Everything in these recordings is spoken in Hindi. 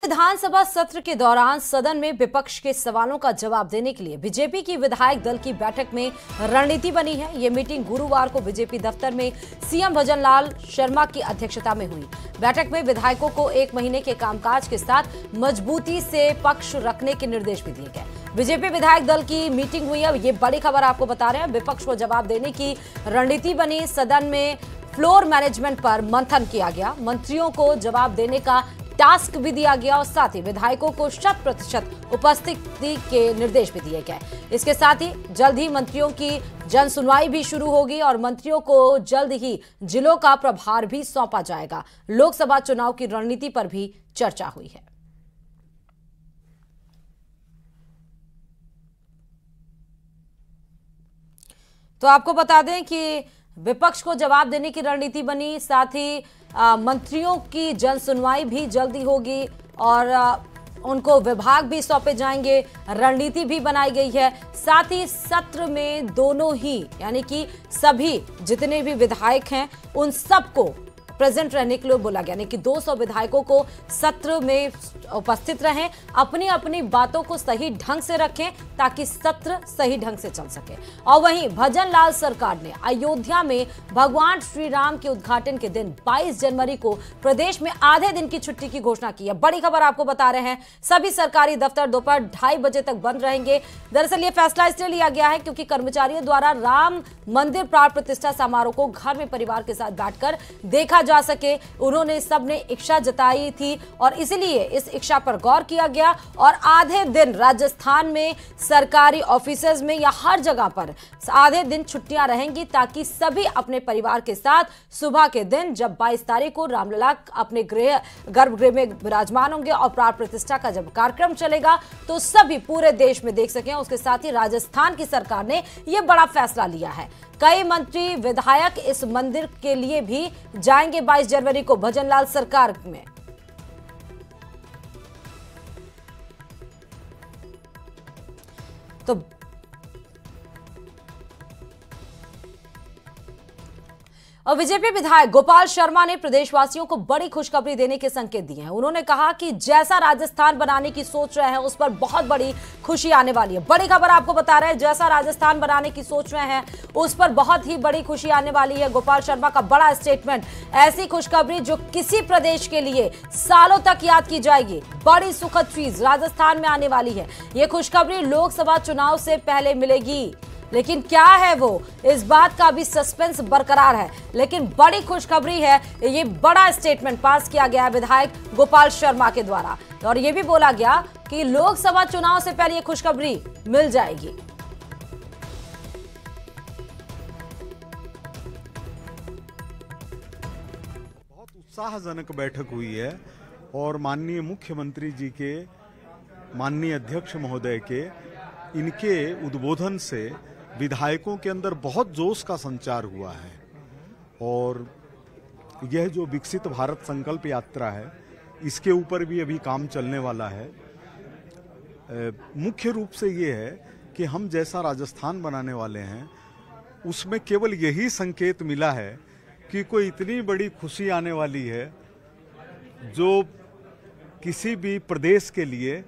विधानसभा सत्र के दौरान सदन में विपक्ष के सवालों का जवाब देने के लिए बीजेपी की विधायक दल की बैठक में रणनीति बनी है। ये मीटिंग गुरुवार को बीजेपी दफ्तर में सीएम भजन लाल शर्मा की अध्यक्षता में हुई। बैठक में विधायकों को 1 महीने के कामकाज के साथ मजबूती से पक्ष रखने के निर्देश भी दिए गए। बीजेपी विधायक दल की मीटिंग हुई है। ये बड़ी खबर आपको बता रहे हैं। विपक्ष को जवाब देने की रणनीति बनी। सदन में फ्लोर मैनेजमेंट पर मंथन किया गया। मंत्रियों को जवाब देने का टास्क भी दिया गया और साथ ही विधायकों को 100% उपस्थिति के निर्देश भी दिए गए। इसके साथ ही जल्द ही मंत्रियों की जन सुनवाई भी शुरू होगी और मंत्रियों को जल्द ही जिलों का प्रभार भी सौंपा जाएगा। लोकसभा चुनाव की रणनीति पर भी चर्चा हुई है। तो आपको बता दें कि विपक्ष को जवाब देने की रणनीति बनी, साथ ही मंत्रियों की जन सुनवाई भी जल्दी होगी और उनको विभाग भी सौंपे जाएंगे। रणनीति भी बनाई गई है। साथ ही सत्र में दोनों ही यानी कि सभी जितने भी विधायक हैं उन सबको प्रेजेंट रहने के लिए बोला गया, यानी कि 200 विधायकों को सत्र में उपस्थित रहें, अपनी अपनी बातों को सही ढंग से रखें ताकि सत्र सही ढंग से चल सके। और वहीं भजन लाल सरकार ने अयोध्या में भगवान श्री राम के उद्घाटन के दिन 22 जनवरी को प्रदेश में आधे दिन की छुट्टी की घोषणा की है। बड़ी खबर आपको बता रहे हैं। सभी सरकारी दफ्तर दोपहर 2:30 बजे तक बंद रहेंगे। दरअसल ये फैसला इसलिए लिया गया है क्योंकि कर्मचारियों द्वारा राम मंदिर प्राण प्रतिष्ठा समारोह को घर में परिवार के साथ बैठकर देखा जा सके। उन्होंने सबने इच्छा जताई थी और इसलिए इस इच्छा पर गौर किया गया और आधे दिन राजस्थान में सरकारी ऑफिसेज में या हर जगह पर आधे दिन छुट्टियां रहेंगी ताकि सभी अपने परिवार के साथ सुबह के दिन जब 22 तारीख को रामलला अपने गर्भगृह में विराजमान होंगे और प्राण प्रतिष्ठा का जब कार्यक्रम चलेगा तो सभी पूरे देश में देख सकें। उसके साथ ही राजस्थान की सरकार ने यह बड़ा फैसला लिया है। कई मंत्री विधायक इस मंदिर के लिए भी जाएंगे 22 जनवरी को भजन लाल सरकार में। तो और बीजेपी विधायक गोपाल शर्मा ने प्रदेशवासियों को बड़ी खुशखबरी देने के संकेत दिए हैं। उन्होंने कहा कि जैसा राजस्थान बनाने की सोच रहे हैं उस पर बहुत बड़ी खुशी आने वाली है। बड़ी खबर आपको बता रहे हैं। जैसा राजस्थान बनाने की सोच रहे हैं उस पर बहुत ही बड़ी खुशी आने वाली है। गोपाल शर्मा का बड़ा स्टेटमेंट, ऐसी खुशखबरी जो किसी प्रदेश के लिए सालों तक याद की जाएगी। बड़ी सुखद चीज राजस्थान में आने वाली है। यह खुशखबरी लोकसभा चुनाव से पहले मिलेगी, लेकिन क्या है वो, इस बात का भी सस्पेंस बरकरार है। लेकिन बड़ी खुशखबरी है। ये बड़ा स्टेटमेंट पास किया गया है विधायक गोपाल शर्मा के द्वारा और ये भी बोला गया कि लोकसभा चुनाव से पहले ये खुशखबरी मिल जाएगी। बहुत उत्साहजनक बैठक हुई है और माननीय मुख्यमंत्री जी के, माननीय अध्यक्ष महोदय के, इनके उद्बोधन से विधायकों के अंदर बहुत जोश का संचार हुआ है और यह जो विकसित भारत संकल्प यात्रा है इसके ऊपर भी अभी काम चलने वाला है। मुख्य रूप से ये है कि हम जैसा राजस्थान बनाने वाले हैं उसमें केवल यही संकेत मिला है कि कोई इतनी बड़ी खुशी आने वाली है जो किसी भी प्रदेश के लिए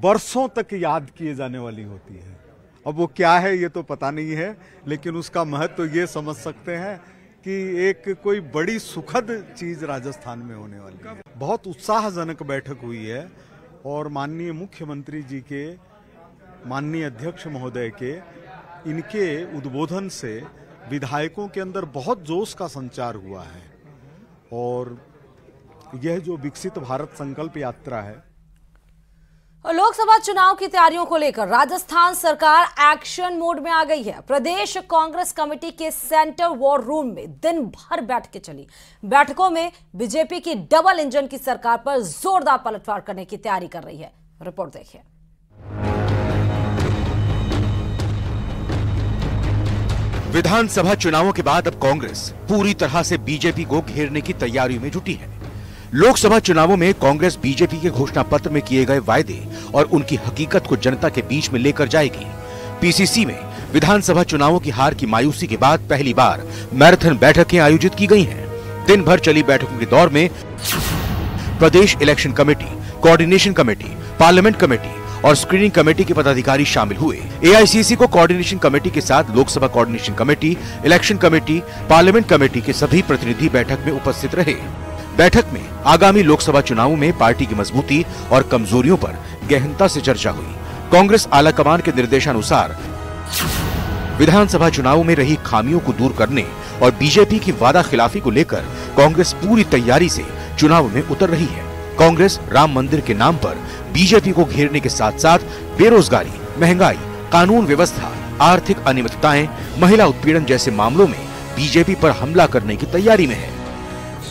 बरसों तक याद किए जाने वाली होती है। अब वो क्या है ये तो पता नहीं है, लेकिन उसका महत्व तो ये समझ सकते हैं कि एक कोई बड़ी सुखद चीज राजस्थान में होने वाली है। बहुत उत्साहजनक बैठक हुई है और माननीय मुख्यमंत्री जी के, माननीय अध्यक्ष महोदय के, इनके उद्बोधन से विधायकों के अंदर बहुत जोश का संचार हुआ है और यह जो विकसित भारत संकल्प यात्रा है। लोकसभा चुनाव की तैयारियों को लेकर राजस्थान सरकार एक्शन मोड में आ गई है। प्रदेश कांग्रेस कमेटी के सेंटर वॉर रूम में दिन भर बैठकें चली। बैठकों में बीजेपी की डबल इंजन की सरकार पर जोरदार पलटवार करने की तैयारी कर रही है। रिपोर्ट देखिए। विधानसभा चुनावों के बाद अब कांग्रेस पूरी तरह से बीजेपी को घेरने की तैयारी में जुटी है। लोकसभा चुनावों में कांग्रेस बीजेपी के घोषणा पत्र में किए गए वायदे और उनकी हकीकत को जनता के बीच में लेकर जाएगी। पीसीसी में विधानसभा चुनावों की हार की मायूसी के बाद पहली बार मैराथन बैठकें आयोजित की गई हैं। दिन भर चली बैठकों के दौर में प्रदेश election committee, coordination committee, parliament committee और स्क्रीनिंग कमेटी के पदाधिकारी शामिल हुए। एआईसीसी को कोऑर्डिनेशन कमेटी के साथ Lok Sabha coordination committee, election committee, parliament committee के सभी प्रतिनिधि बैठक में उपस्थित रहे। बैठक में आगामी लोकसभा चुनावों में पार्टी की मजबूती और कमजोरियों पर गहनता से चर्चा हुई। कांग्रेस आलाकमान के निर्देशानुसार विधानसभा चुनावों में रही खामियों को दूर करने और बीजेपी की वादा खिलाफी को लेकर कांग्रेस पूरी तैयारी से चुनाव में उतर रही है। कांग्रेस राम मंदिर के नाम पर बीजेपी को घेरने के साथ साथ बेरोजगारी, महंगाई, कानून व्यवस्था, आर्थिक अनियमितताएं, महिला उत्पीड़न जैसे मामलों में बीजेपी पर हमला करने की तैयारी में है।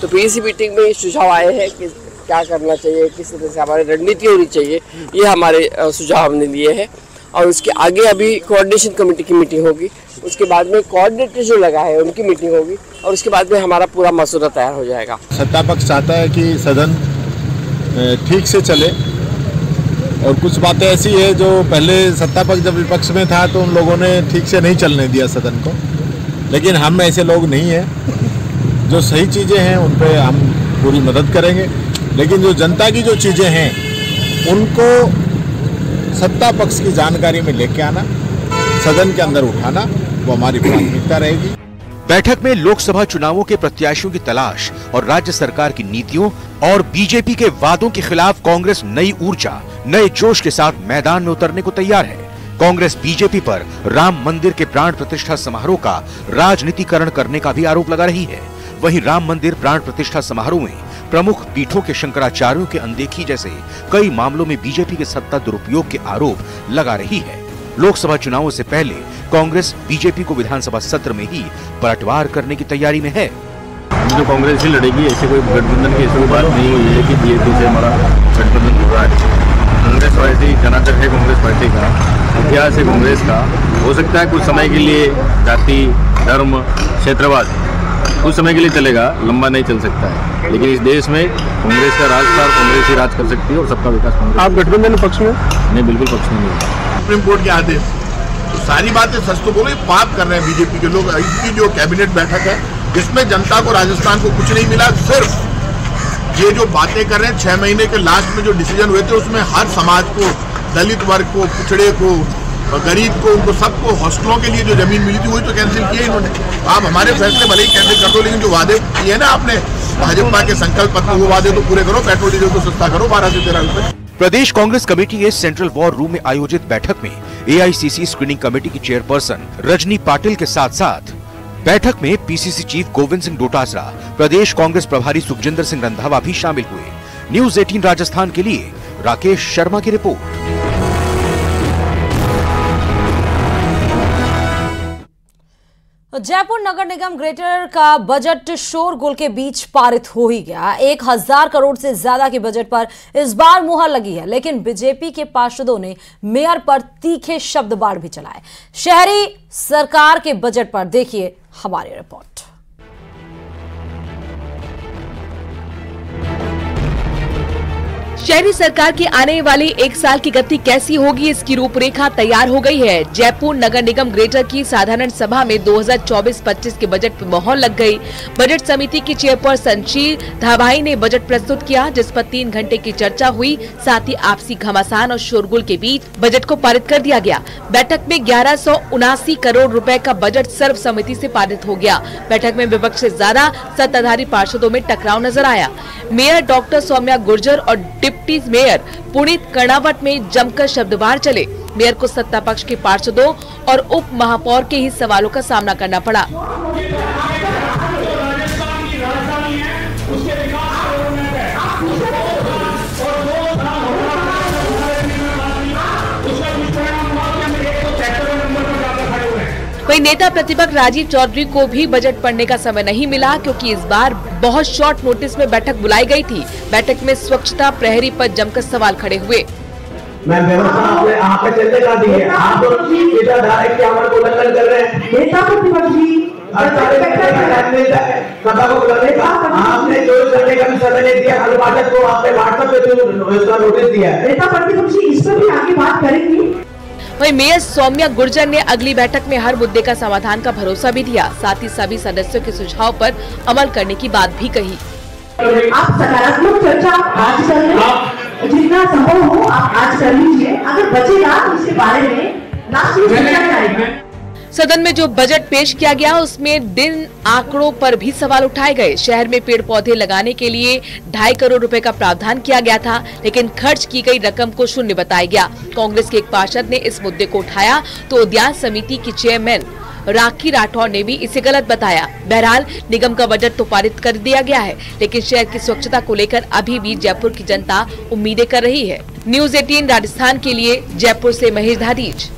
तो पीएसी मीटिंग में सुझाव आए हैं कि क्या करना चाहिए, किस तरह से हमारी रणनीति होनी चाहिए, ये हमारे सुझाव हमने लिए हैं। और उसके आगे अभी कोऑर्डिनेशन कमेटी की मीटिंग होगी, उसके बाद में कोऑर्डिनेटर जो लगा है उनकी मीटिंग होगी और उसके बाद में हमारा पूरा मसौदा तैयार हो जाएगा। सत्ता पक्ष चाहता है कि सदन ठीक से चले और कुछ बातें ऐसी है जो पहले सत्ता पक्ष जब विपक्ष में था तो उन लोगों ने ठीक से नहीं चलने दिया सदन को, लेकिन हम ऐसे लोग नहीं हैं। जो सही चीज़ें हैं उन पे हम पूरी मदद करेंगे, लेकिन जो जनता की जो चीज़ें हैं उनको सत्ता पक्ष की जानकारी में लेके आना, सदन के अंदर उठाना, वो हमारी प्राथमिकता रहेगी। बैठक में लोकसभा चुनावों के प्रत्याशियों की तलाश और राज्य सरकार की नीतियों और बीजेपी के वादों के खिलाफ कांग्रेस नई ऊर्जा, नए जोश के साथ मैदान में उतरने को तैयार है। कांग्रेस बीजेपी पर राम मंदिर के प्राण प्रतिष्ठा समारोह का राजनीतिकरण करने का भी आरोप लगा रही है। वहीं राम मंदिर प्राण प्रतिष्ठा समारोह में प्रमुख पीठों के शंकराचार्यों की अनदेखी जैसे कई मामलों में बीजेपी के सत्ता दुरुपयोग के आरोप लगा रही है। लोकसभा चुनावों से पहले कांग्रेस बीजेपी को विधानसभा सत्र में ही पलटवार करने की तैयारी में है। जो कांग्रेस ही लड़ेगी, ऐसे कोई गठबंधन की ऐसी कोई बात नहीं हुई है कि बीजेपी से हमारा गठबंधन हो रहा है। कांग्रेस पार्टी जनाधार है, कांग्रेस पार्टी का इतिहास है कांग्रेस का। हो सकता है कुछ समय के लिए जाति, धर्म, क्षेत्रवाद कुछ समय के लिए चलेगा, लंबा नहीं चल सकता है, लेकिन इस देश में कांग्रेस का राज था, कांग्रेस ही राज कर सकती है और सबका विकास कांग्रेस। आप गठबंधन पक्ष में? नहीं, बिल्कुल पक्ष में नहीं। सुप्रीम कोर्ट के आदेश, तो सारी बातें सच तो बोलो, पाप कर रहे हैं बीजेपी के लोग। इसकी जो कैबिनेट बैठक है जिसमें जनता को, राजस्थान को कुछ नहीं मिला, सिर्फ ये जो बातें कर रहे हैं 6 महीने के लास्ट में जो डिसीजन हुए थे उसमें हर समाज को, दलित वर्ग को, पिछड़े को, गरीब को, उनको सबको हॉस्टलों के लिए जो जमीन मिली थी वही तो कैंसिल किए इन्होंने। आप हमारे फैसले भले ही कैंसिल कर दो, लेकिन जो वादे किए ना आपने भाजपा के संकल्प पत्र, वो वादे तो पूरे करो। पेट्रोल डीजल को सस्ता करो 12 से 13 रुपए। प्रदेश कांग्रेस कमेटी के सेंट्रल वॉर रूम में आयोजित बैठक में एआईसीसी स्क्रीनिंग कमेटी की चेयरपर्सन रजनी पाटिल के साथ साथ बैठक में पीसीसी चीफ गोविंद सिंह डोटासरा, प्रदेश कांग्रेस प्रभारी सुखजिंदर सिंह रंधावा भी शामिल हुए। न्यूज 18 राजस्थान के लिए राकेश शर्मा की रिपोर्ट। जयपुर नगर निगम ग्रेटर का बजट शोरगुल के बीच पारित हो ही गया। 1000 करोड़ से ज्यादा के बजट पर इस बार मुहर लगी है, लेकिन बीजेपी के पार्षदों ने मेयर पर तीखे शब्द बाढ़ भी चलाए। शहरी सरकार के बजट पर देखिए हमारी रिपोर्ट। शहरी सरकार की आने वाली 1 साल की गति कैसी होगी, इसकी रूपरेखा तैयार हो गई है। जयपुर नगर निगम ग्रेटर की साधारण सभा में 2024-25 के बजट पर मोहर लग गई। बजट समिति की चेयरपर्सन शी धाबाई ने बजट प्रस्तुत किया, जिस पर 3 घंटे की चर्चा हुई। साथ ही आपसी घमासान और शोरगुल के बीच बजट को पारित कर दिया गया। बैठक में 1179 करोड़ रुपए का बजट सर्वसम्मति से पारित हो गया। बैठक में विपक्ष से ज्यादा सत्ताधारी पार्षदों में टकराव नजर आया। मेयर डॉक्टर सौम्या गुर्जर और डिप्टी मेयर पुनीत कर्णावत में जमकर शब्दवार चले। मेयर को सत्ता पक्ष के पार्षदों और उप महापौर के ही सवालों का सामना करना पड़ा। वहीं नेता प्रतिपक्ष राजीव चौधरी को भी बजट पढ़ने का समय नहीं मिला, क्योंकि इस बार बहुत शॉर्ट नोटिस में बैठक बुलाई गई थी। बैठक में स्वच्छता प्रहरी पर जमकर सवाल खड़े हुए। मैं व्यवस्था आपने चलने का दी है, आप इधर डायरेक्ट कैमरा को उल्लंघन कर रहे हैं। नेता प्रतिपक्ष जी सभा को बुलाने का आपने 24 घंटे का भी समय नहीं दिया। अनुवादक को आपने व्हाट्सएप पे इसका नोटिस दिया। नेता प्रतिपक्ष इस पर भी आगे बात करेंगी। वहीं मेयर सौम्या गुर्जर ने अगली बैठक में हर मुद्दे का समाधान का भरोसा भी दिया। साथ ही सभी सदस्यों के सुझाव पर अमल करने की बात भी कही। आप सकारात्मक चर्चा आज कर लें, जितना संभव हो आप आज कर लीजिए। अगर बचेगा तो इसके बारे में लास्ट में चर्चा करेंगे। सदन में जो बजट पेश किया गया उसमें दिन आंकड़ों पर भी सवाल उठाए गए। शहर में पेड़ पौधे लगाने के लिए 2.5 करोड़ रुपए का प्रावधान किया गया था, लेकिन खर्च की गई रकम को शून्य बताया गया। कांग्रेस के एक पार्षद ने इस मुद्दे को उठाया तो उद्यान समिति की चेयरमैन राखी राठौर ने भी इसे गलत बताया। बहरहाल निगम का बजट तो पारित कर दिया गया है, लेकिन शहर की स्वच्छता को लेकर अभी भी जयपुर की जनता उम्मीदें कर रही है। न्यूज़ 18 राजस्थान के लिए जयपुर से महेश धारीज।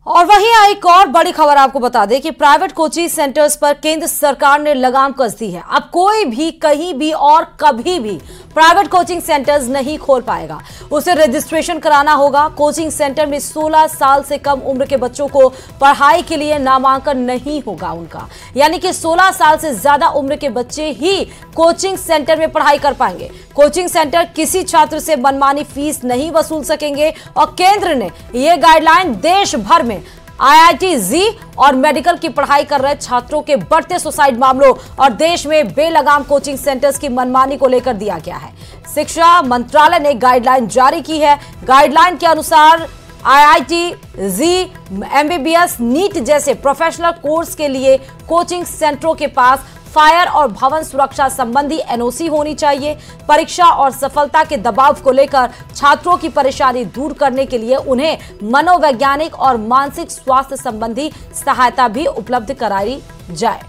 और वहीं एक और बड़ी खबर आपको बता दें कि प्राइवेट कोचिंग सेंटर्स पर केंद्र सरकार ने लगाम कस दी है। अब कोई भी कहीं भी और कभी भी प्राइवेट कोचिंग सेंटर्स नहीं खोल पाएगा। उसे रजिस्ट्रेशन कराना होगा। कोचिंग सेंटर में 16 साल से कम उम्र के बच्चों को पढ़ाई के लिए नामांकन नहीं होगा उनका, यानी कि 16 साल से ज्यादा उम्र के बच्चे ही कोचिंग सेंटर में पढ़ाई कर पाएंगे। कोचिंग सेंटर किसी छात्र से मनमानी फीस नहीं वसूल सकेंगे और केंद्र ने यह गाइडलाइन देश भर में IIT-JEE और मेडिकल की पढ़ाई कर रहे छात्रों के बढ़ते सुसाइड मामलों और देश में बेलगाम कोचिंग सेंटर्स की मनमानी को लेकर दिया गया है। शिक्षा मंत्रालय ने गाइडलाइन जारी की है। गाइडलाइन के अनुसार IIT-JEE, MBBS, नीट जैसे प्रोफेशनल कोर्स के लिए कोचिंग सेंटरों के पास फायर और भवन सुरक्षा संबंधी NOC होनी चाहिए। परीक्षा और सफलता के दबाव को लेकर छात्रों की परेशानी दूर करने के लिए उन्हें मनोवैज्ञानिक और मानसिक स्वास्थ्य संबंधी सहायता भी उपलब्ध कराई जाए।